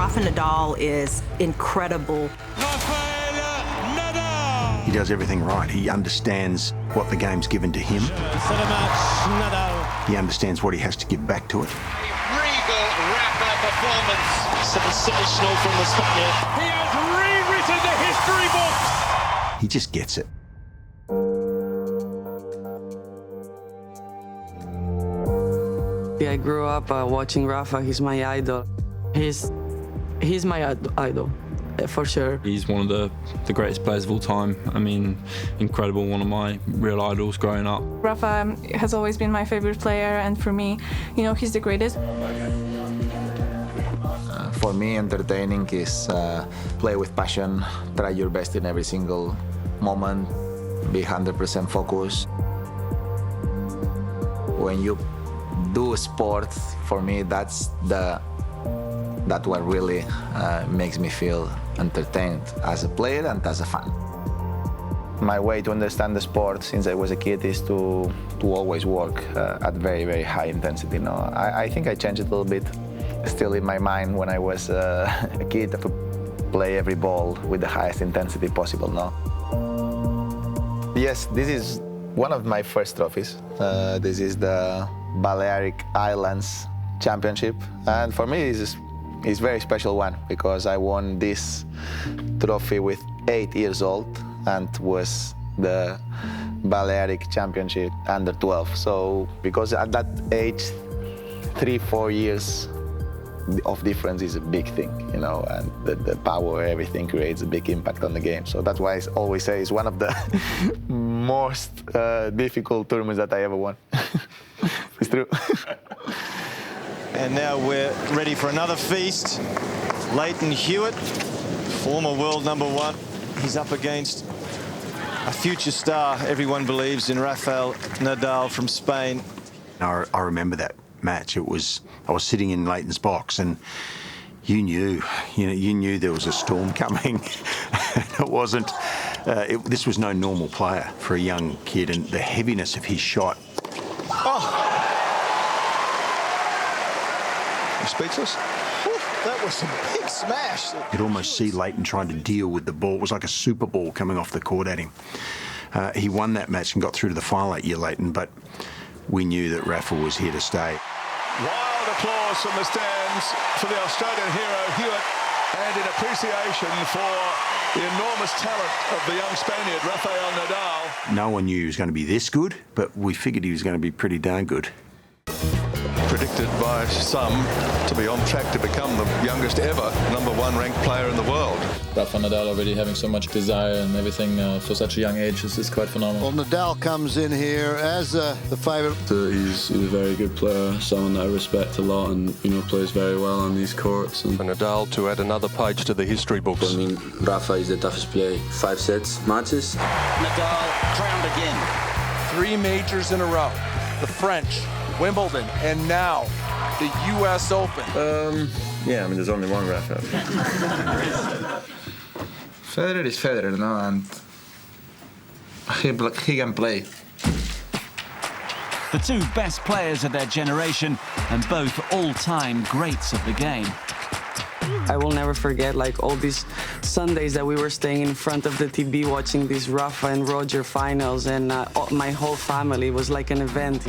Rafa Nadal is incredible. Rafael Nadal! He does everything right. He understands what the game's given to him. Nadal. He understands what he has to give back to it. Regal Rafa performance. Sensational from the Spaniard. He has rewritten the history books! He just gets it. I grew up watching Rafa. He's my idol. He's my idol, for sure. He's one of the greatest players of all time. I mean, incredible, one of my real idols growing up. Rafa has always been my favorite player, and for me, he's the greatest. For me, entertaining is play with passion, try your best in every single moment, be 100% focused. When you do sport, for me, that's what really makes me feel entertained as a player and as a fan. My way to understand the sport since I was a kid is to always work at very, very high intensity. I think I changed it a little bit. Still in my mind when I was a kid to play every ball with the highest intensity possible. Yes, this is one of my first trophies. This is the Balearic Islands Championship, and for me it's a very special one because I won this trophy with 8 years old and was the Balearic Championship under 12. So because at that age, 3-4 years of difference is a big thing, and the power, everything creates a big impact on the game. So that's why I always say it's one of the most difficult tournaments that I ever won. It's true. And now we're ready for another feast. Leighton Hewitt, former world #1. He's up against a future star, everyone believes, in Rafael Nadal from Spain. I remember that match. I was sitting in Leighton's box, and you knew there was a storm coming. It wasn't. This was no normal player for a young kid, and the heaviness of his shot. Oh! You're speechless? Whew, that was a big smash. You could almost see Leighton trying to deal with the ball. It was like a super ball coming off the court at him. He won that match and got through to the final that year, Leighton, but we knew that Rafa was here to stay. Wild applause from the stands for the Australian hero Hewitt, and in appreciation for the enormous talent of the young Spaniard Rafael Nadal. No one knew he was going to be this good, but we figured he was going to be pretty darn good. Predicted by some to be on track to become the youngest ever #1 ranked player in the world. Rafa Nadal already having so much desire and everything for such a young age is quite phenomenal. Well, Nadal comes in here as the favourite. He's a very good player, someone that I respect a lot, and plays very well on these courts. And for Nadal to add another page to the history books. I mean, Rafa is the toughest player. 5 sets matches. Nadal crowned again. 3 majors in a row. The French, Wimbledon, and now the US Open. Yeah, I mean, there's only one Rafa. Federer is Federer, and he can play. The two best players of their generation and both all-time greats of the game. I will never forget all these Sundays that we were staying in front of the TV watching these Rafa and Roger finals, and my whole family was like an event,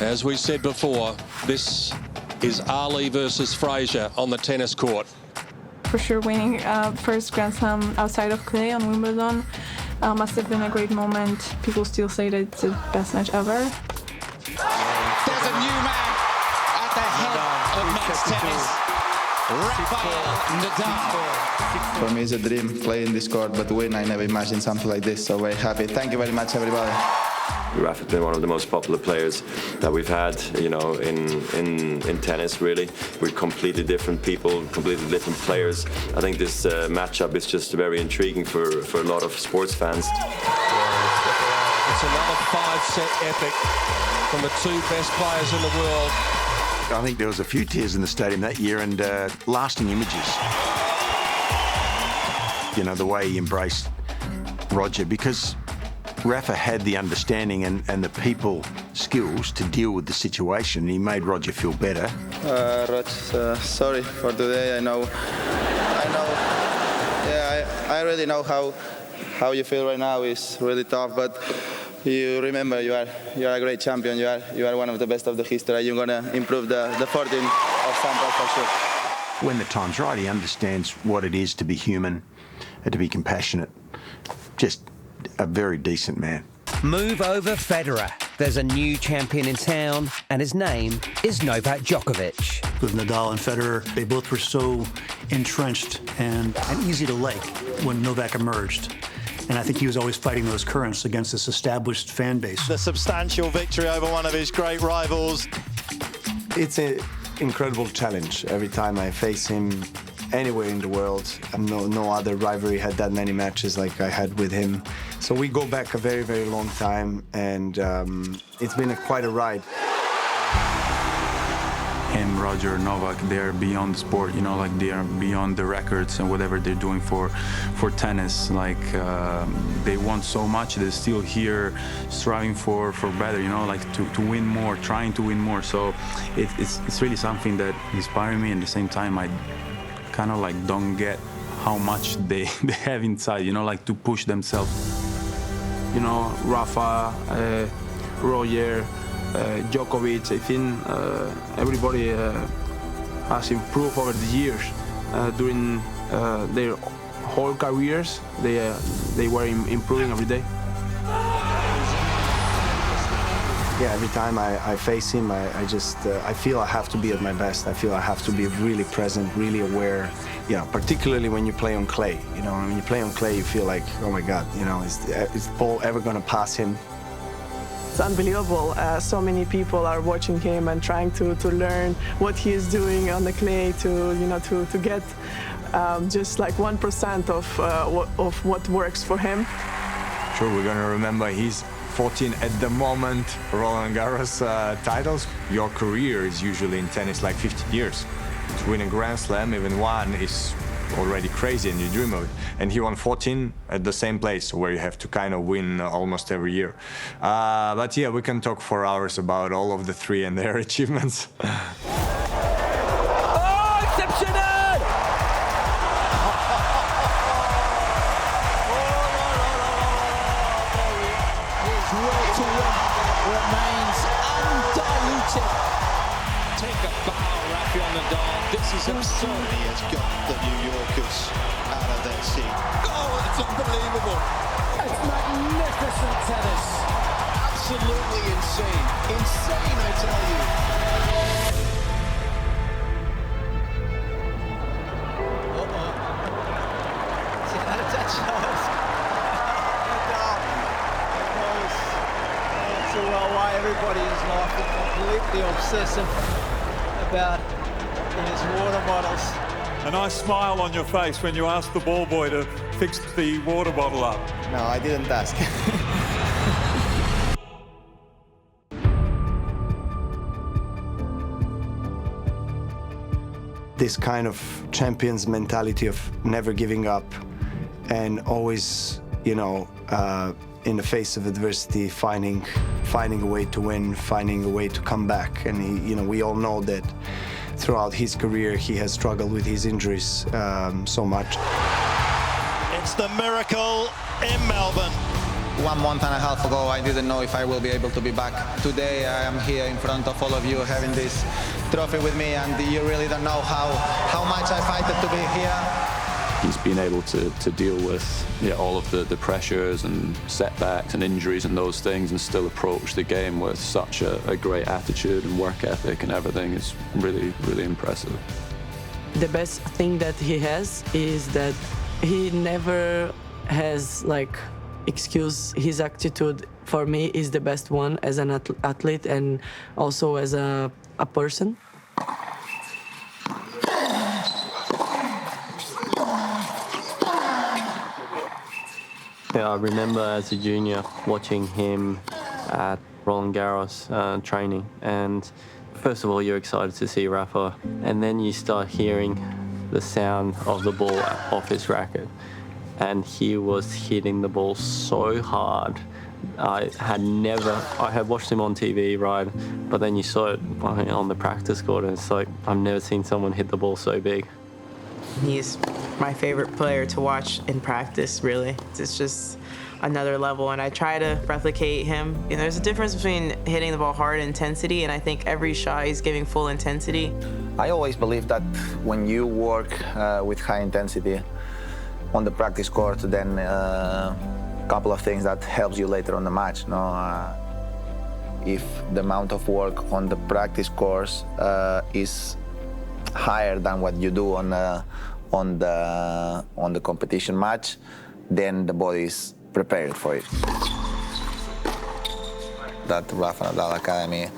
As we said before, this is Ali versus Frazier on the tennis court. For sure, winning first Grand Slam outside of clay on Wimbledon must have been a great moment. People still say that it's the best match ever. There's a new man at the head of men's tennis. Rafael Nadal. For me, it's a dream playing this court, but win, I never imagined something like this. So very happy. Thank you very much, everybody. Rafa's been one of the most popular players that we've had, in tennis, really. We're completely different people, completely different players. I think this matchup is just very intriguing for a lot of sports fans. It's another 5-set epic from the two best players in the world. I think there was a few tears in the stadium that year, and lasting images. The way he embraced Roger, because Rafa had the understanding and the people skills to deal with the situation. He made Roger feel better. Rog, sorry for today. I know. Yeah, I really know how you feel right now is really tough, but you remember you are a great champion. You are one of the best of the history. You're gonna improve the 14 of Sampa for sure. When the time's right, he understands what it is to be human and to be compassionate. Just a very decent man. Move over Federer. There's a new champion in town, and his name is Novak Djokovic. With Nadal and Federer, they both were so entrenched and easy to like when Novak emerged. And I think he was always fighting those currents against this established fan base. The substantial victory over one of his great rivals. It's an incredible challenge. Every time I face him anywhere in the world, no other rivalry had that many matches like I had with him. So we go back a very, very long time, and it's been quite a ride. Him, Roger, Novak, they're beyond the sport, you know, like they are beyond the records and whatever they're doing for tennis. Like they want so much, they're still here striving for better, you know, like to win more, trying to win more. So it's really something that inspires me. At the same time, I kind of like don't get how much they have inside, you know, like to push themselves. You know, Rafa, Roger, Djokovic, I think everybody has improved over the years. During their whole careers, they were improving every day. Yeah, every time I face him, I feel I have to be at my best. I feel I have to be really present, really aware. You know, particularly when you play on clay. You know, when you play on clay, you feel like, oh my God, you know, is Paul ever going to pass him? It's unbelievable. So many people are watching him and trying to learn what he is doing on the clay to get just like 1% of what works for him. Sure, we're going to remember he's 14 at the moment Roland Garros titles. Your career is usually in tennis like 15 years. To win a Grand Slam, even one, is already crazy and you dream of it. And he won 14 at the same place, where you have to kind of win almost every year. But yeah, we can talk for hours about all of the three and their achievements. Oh, exceptional! His will to win remains undiluted. Take a bow, Rafael Nadal. This is absurd. He has got the New Yorkers out of their seat. Oh, it's unbelievable. It's magnificent tennis. Absolutely insane. Insane, I tell you. Why everybody is laughing, completely obsessive about his water bottles. A nice smile on your face when you asked the ball boy to fix the water bottle up. No, I didn't ask. This kind of champion's mentality of never giving up and always, you know, in the face of adversity, finding a way to win, finding a way to come back. And he, you know, we all know that throughout his career he has struggled with his injuries so much. It's the miracle in Melbourne. 1 month and a half ago, I didn't know if I will be able to be back. Today, I am here in front of all of you having this trophy with me, and you really don't know how much I fight to be here. He's been able to deal with all of the pressures and setbacks and injuries and those things, and still approach the game with such a great attitude and work ethic and everything. Is really, really impressive. The best thing that he has is that he never has like excuse. His attitude for me is the best one as an athlete and also as a person. Yeah, I remember as a junior watching him at Roland Garros training, and first of all you're excited to see Rafa, and then you start hearing the sound of the ball off his racket, and he was hitting the ball so hard I had watched him on TV, right? But then you saw it on the practice court, and it's like, I've never seen someone hit the ball so big. He's my favorite player to watch in practice, really. It's just another level, and I try to replicate him. You know, there's a difference between hitting the ball hard and intensity, and I think every shot he's giving full intensity. I always believe that when you work with high intensity on the practice court, then couple of things that helps you later on the match. No, if the amount of work on the practice course is higher than what you do on the competition match, then the body is prepared for it. That Rafael Nadal Academy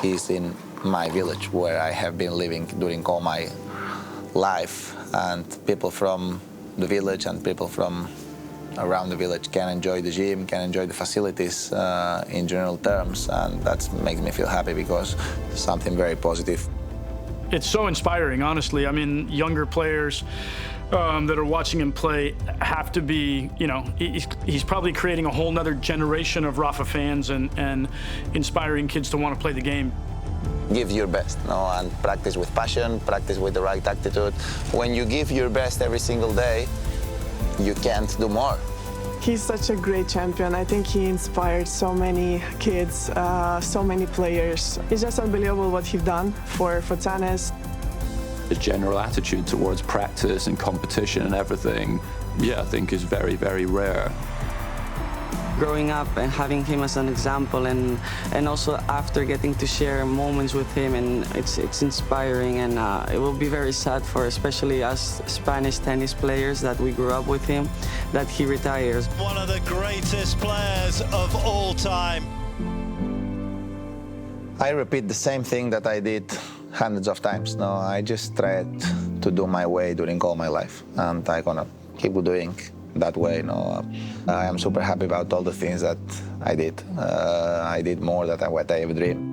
is in my village, where I have been living during all my life, and people from the village and people from around the village can enjoy the gym, can enjoy the facilities in general terms, and that makes me feel happy because it's something very positive. It's so inspiring, honestly. I mean, younger players that are watching him play have to be, you know, he's probably creating a whole nother generation of Rafa fans and inspiring kids to want to play the game. Give your best, no, and practice with passion, practice with the right attitude. When you give your best every single day, you can't do more. He's such a great champion. I think he inspired so many kids, so many players. It's just unbelievable what he's done for tennis. His general attitude towards practice and competition and everything, yeah, I think is very, very rare. Growing up and having him as an example, and also after getting to share moments with him, and it's inspiring, and it will be very sad for especially us Spanish tennis players that we grew up with him, that he retires. One of the greatest players of all time. I repeat the same thing that I did hundreds of times. No, I just tried to do my way during all my life, and I'm gonna keep doing that way. No, I am super happy about all the things that I did. I did more than what I ever dreamed.